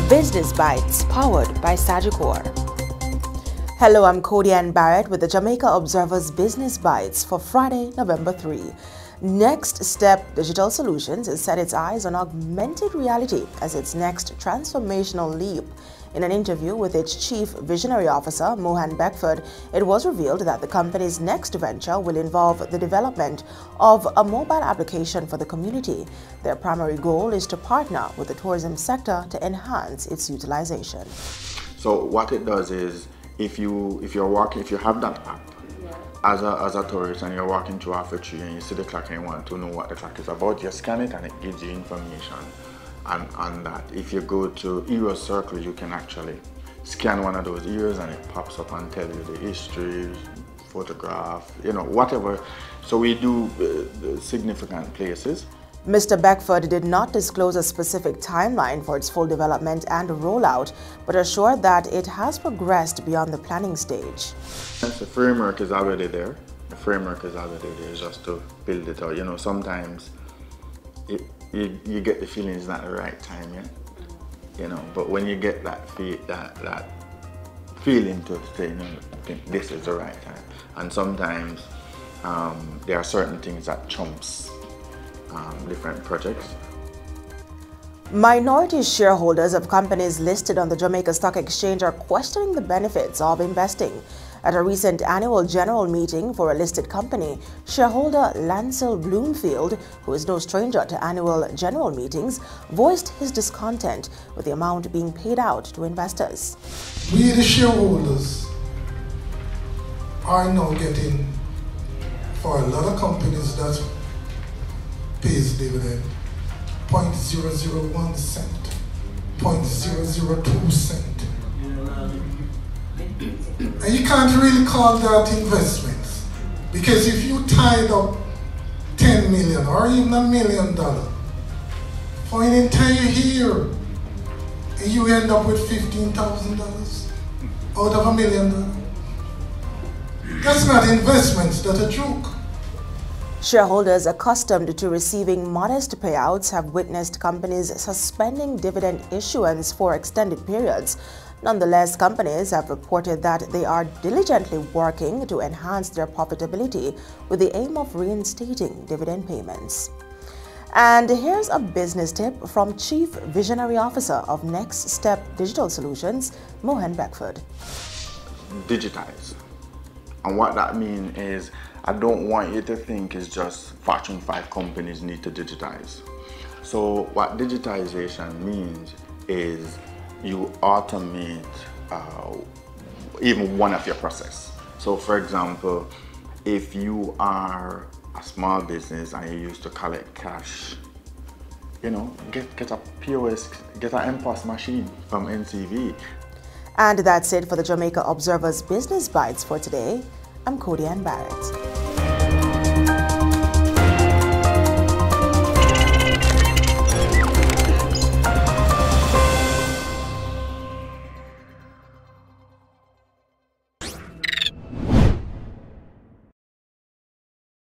Business Bites, powered by Sagicor. Hello, I'm Cody-Ann Barrett with the Jamaica Observer's Business Bites for Friday, November 3. Next Step Digital Solutions has set its eyes on augmented reality as its next transformational leap. In an interview with its Chief Visionary Officer, Mohan Beckford, it was revealed that the company's next venture will involve the development of a mobile application for the community. Their primary goal is to partner with the tourism sector to enhance its utilization. So what it does is, if you have that app, as a tourist, and you're walking through off a tree and you see the clock and you want to know what the clock is about, you scan it and it gives you information. And on that, if you go to Hero Circle, you can actually scan one of those ears and it pops up and tell you the history, photograph, whatever. So we do significant places. Mr. Beckford did not disclose a specific timeline for its full development and rollout, but assured that it has progressed beyond the planning stage. The framework is already there. The framework is already there, just to build it out. Sometimes you get the feeling it's not the right time yet, but when you get that feeling to say, think this is the right time. And sometimes there are certain things that trumps different projects. Minority shareholders of companies listed on the Jamaica Stock Exchange are questioning the benefits of investing. At a recent annual general meeting for a listed company, shareholder Lancel Bloomfield, who is no stranger to annual general meetings, voiced his discontent with the amount being paid out to investors. We, the shareholders, are now getting, for a lot of companies that pays dividend, 0.001 cent, 0.002 cent. And you can't really call that investments, because if you tied up 10 million or even $1 million for an entire year, and you end up with $15,000 out of $1 million, that's not investments, that's a joke. Shareholders accustomed to receiving modest payouts have witnessed companies suspending dividend issuance for extended periods. Nonetheless, companies have reported that they are diligently working to enhance their profitability with the aim of reinstating dividend payments. And here's a business tip from Chief Visionary Officer of Next Step Digital Solutions, Mohan Beckford. Digitize. And what that means is, I don't want you to think it's just Fortune 5 companies need to digitize. So what digitization means is you automate even one of your process. So for example, if you are a small business and you used to collect cash, get a POS, get an MPOS machine from NCV. And that's it for the Jamaica Observer's Business Bites for today. I'm Cody-Ann Barrett.